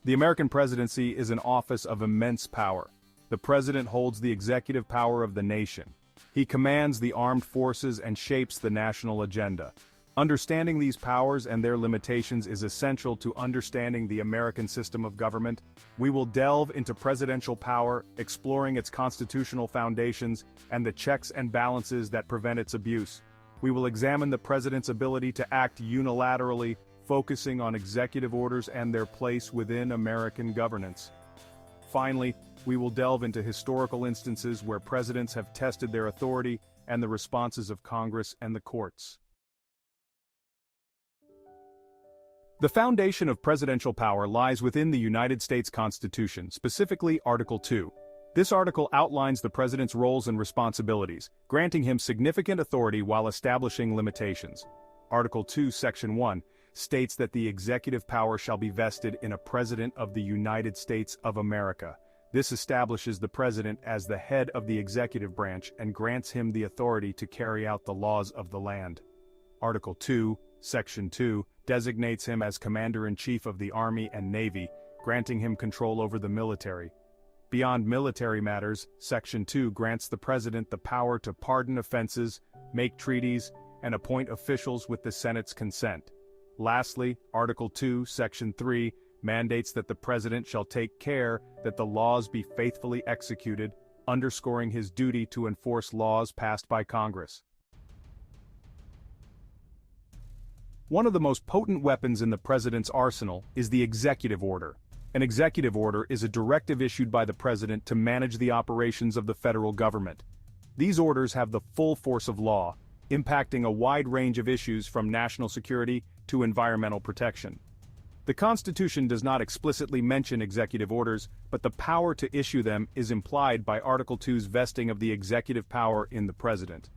The American presidency is an office of immense power. The president holds the executive power of the nation. He commands the armed forces and shapes the national agenda. Understanding these powers and their limitations is essential to understanding the American system of government. We will delve into presidential power, exploring its constitutional foundations and the checks and balances that prevent its abuse. We will examine the president's ability to act unilaterally, focusing on executive orders and their place within American governance. Finally, we will delve into historical instances where presidents have tested their authority and the responses of Congress and the courts. The foundation of presidential power lies within the United States Constitution, specifically Article 2. This article outlines the president's roles and responsibilities, granting him significant authority while establishing limitations. Article 2, Section 1, states that the executive power shall be vested in a President of the United States of America. This establishes the president as the head of the executive branch and grants him the authority to carry out the laws of the land. Article 2, Section 2, designates him as Commander-in-Chief of the Army and Navy, granting him control over the military. Beyond military matters, Section 2 grants the President the power to pardon offenses, make treaties, and appoint officials with the Senate's consent. Lastly, Article 2, Section 3, mandates that the President shall take care that the laws be faithfully executed, underscoring his duty to enforce laws passed by Congress. One of the most potent weapons in the president's arsenal is the executive order. An executive order is a directive issued by the president to manage the operations of the federal government. These orders have the full force of law, impacting a wide range of issues from national security to environmental protection. The Constitution does not explicitly mention executive orders, but the power to issue them is implied by Article 2's vesting of the executive power in the president.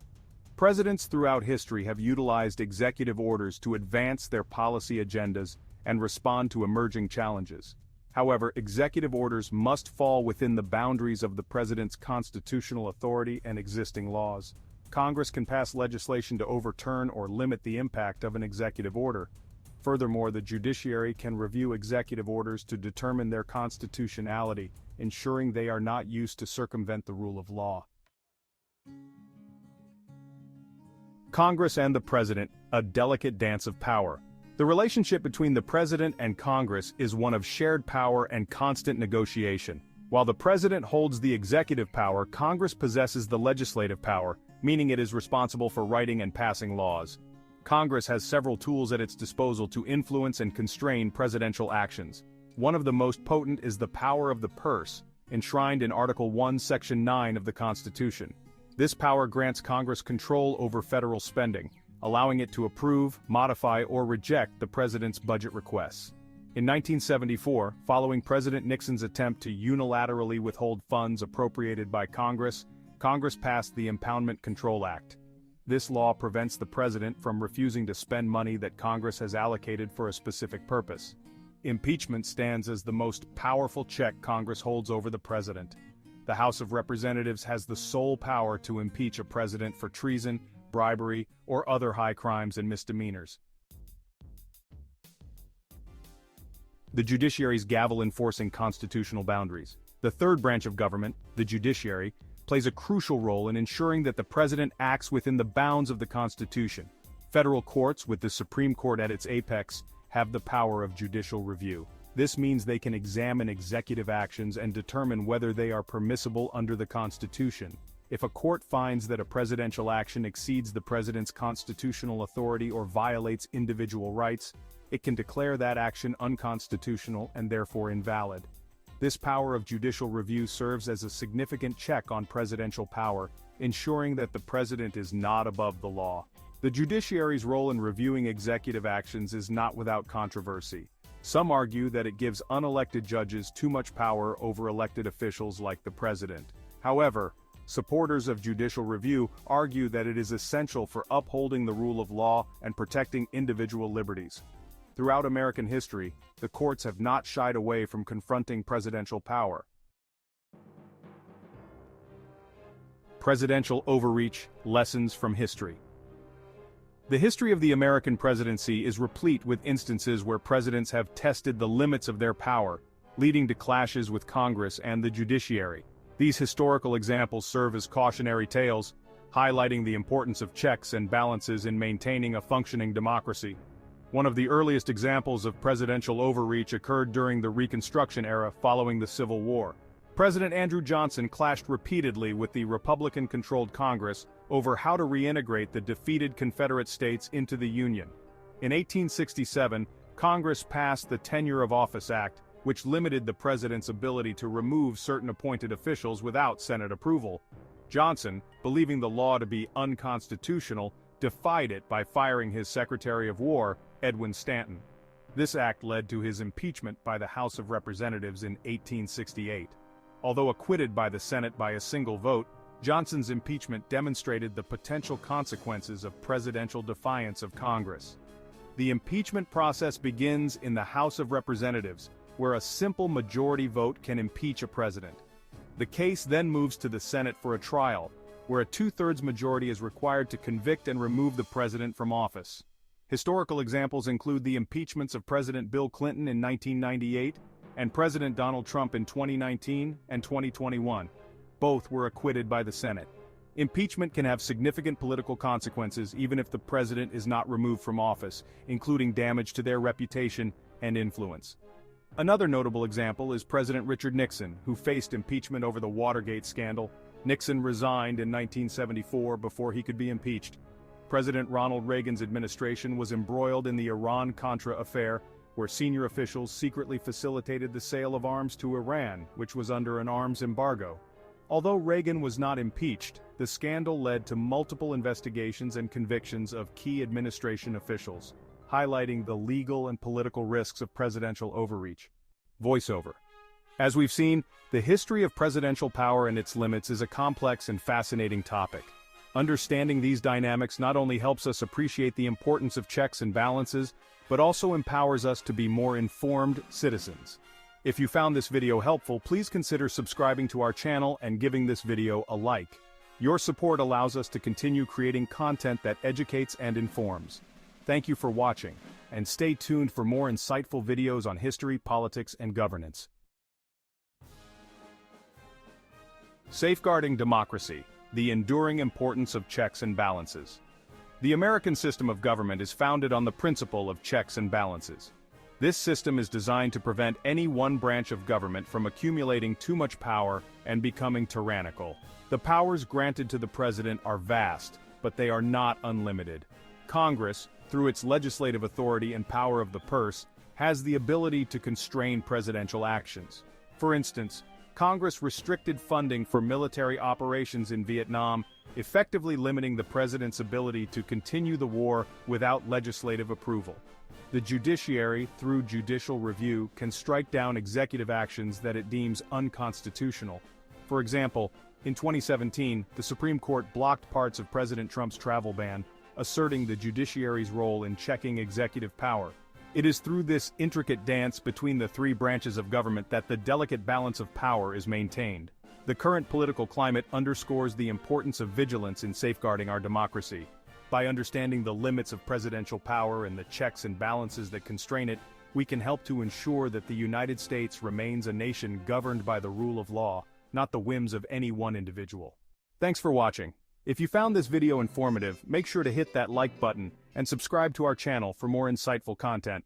Presidents throughout history have utilized executive orders to advance their policy agendas and respond to emerging challenges. However, executive orders must fall within the boundaries of the president's constitutional authority and existing laws. Congress can pass legislation to overturn or limit the impact of an executive order. Furthermore, the judiciary can review executive orders to determine their constitutionality, ensuring they are not used to circumvent the rule of law. Congress and the President, a delicate dance of power. The relationship between the President and Congress is one of shared power and constant negotiation. While the President holds the executive power, Congress possesses the legislative power, meaning it is responsible for writing and passing laws. Congress has several tools at its disposal to influence and constrain presidential actions. One of the most potent is the power of the purse, enshrined in Article 1, Section 9 of the Constitution. This power grants Congress control over federal spending, allowing it to approve, modify, or reject the president's budget requests. In 1974, following President Nixon's attempt to unilaterally withhold funds appropriated by Congress, Congress passed the Impoundment Control Act. This law prevents the president from refusing to spend money that Congress has allocated for a specific purpose. Impeachment stands as the most powerful check Congress holds over the president. The House of Representatives has the sole power to impeach a president for treason, bribery, or other high crimes and misdemeanors. The judiciary's gavel enforcing constitutional boundaries. The third branch of government, the judiciary, plays a crucial role in ensuring that the president acts within the bounds of the Constitution. Federal courts, with the Supreme Court at its apex, have the power of judicial review. This means they can examine executive actions and determine whether they are permissible under the Constitution. If a court finds that a presidential action exceeds the president's constitutional authority or violates individual rights, it can declare that action unconstitutional and therefore invalid. This power of judicial review serves as a significant check on presidential power, ensuring that the president is not above the law. The judiciary's role in reviewing executive actions is not without controversy. Some argue that it gives unelected judges too much power over elected officials like the president. However, supporters of judicial review argue that it is essential for upholding the rule of law and protecting individual liberties. Throughout American history, the courts have not shied away from confronting presidential power. Presidential overreach, lessons from history. The history of the American presidency is replete with instances where presidents have tested the limits of their power, leading to clashes with Congress and the judiciary. These historical examples serve as cautionary tales, highlighting the importance of checks and balances in maintaining a functioning democracy. One of the earliest examples of presidential overreach occurred during the Reconstruction era following the Civil War. President Andrew Johnson clashed repeatedly with the Republican-controlled Congress over how to reintegrate the defeated Confederate states into the Union. In 1867, Congress passed the Tenure of Office Act, which limited the president's ability to remove certain appointed officials without Senate approval. Johnson, believing the law to be unconstitutional, defied it by firing his Secretary of War, Edwin Stanton. This act led to his impeachment by the House of Representatives in 1868. Although acquitted by the Senate by a single vote, Johnson's impeachment demonstrated the potential consequences of presidential defiance of Congress. The impeachment process begins in the House of Representatives, where a simple majority vote can impeach a president. The case then moves to the Senate for a trial, where a two-thirds majority is required to convict and remove the president from office. Historical examples include the impeachments of President Bill Clinton in 1998 and President Donald Trump in 2019 and 2021. Both were acquitted by the Senate. Impeachment can have significant political consequences even if the president is not removed from office, including damage to their reputation and influence. Another notable example is President Richard Nixon, who faced impeachment over the Watergate scandal. Nixon resigned in 1974 before he could be impeached. President Ronald Reagan's administration was embroiled in the Iran-Contra affair, where senior officials secretly facilitated the sale of arms to Iran, which was under an arms embargo. Although Reagan was not impeached, the scandal led to multiple investigations and convictions of key administration officials, highlighting the legal and political risks of presidential overreach. Voiceover. As we've seen, the history of presidential power and its limits is a complex and fascinating topic. Understanding these dynamics not only helps us appreciate the importance of checks and balances, but also empowers us to be more informed citizens. If you found this video helpful, please consider subscribing to our channel and giving this video a like. Your support allows us to continue creating content that educates and informs. Thank you for watching, and stay tuned for more insightful videos on history, politics, and governance. Safeguarding democracy, the enduring importance of checks and balances. The American system of government is founded on the principle of checks and balances. This system is designed to prevent any one branch of government from accumulating too much power and becoming tyrannical. The powers granted to the president are vast, but they are not unlimited. Congress, through its legislative authority and power of the purse, has the ability to constrain presidential actions. For instance, Congress restricted funding for military operations in Vietnam, effectively limiting the president's ability to continue the war without legislative approval. The judiciary, through judicial review, can strike down executive actions that it deems unconstitutional. For example, in 2017, the Supreme Court blocked parts of President Trump's travel ban, asserting the judiciary's role in checking executive power. It is through this intricate dance between the three branches of government that the delicate balance of power is maintained. The current political climate underscores the importance of vigilance in safeguarding our democracy. By understanding the limits of presidential power and the checks and balances that constrain it, we can help to ensure that the United States remains a nation governed by the rule of law, not the whims of any one individual. Thanks for watching. If you found this video informative, make sure to hit that like button and subscribe to our channel for more insightful content.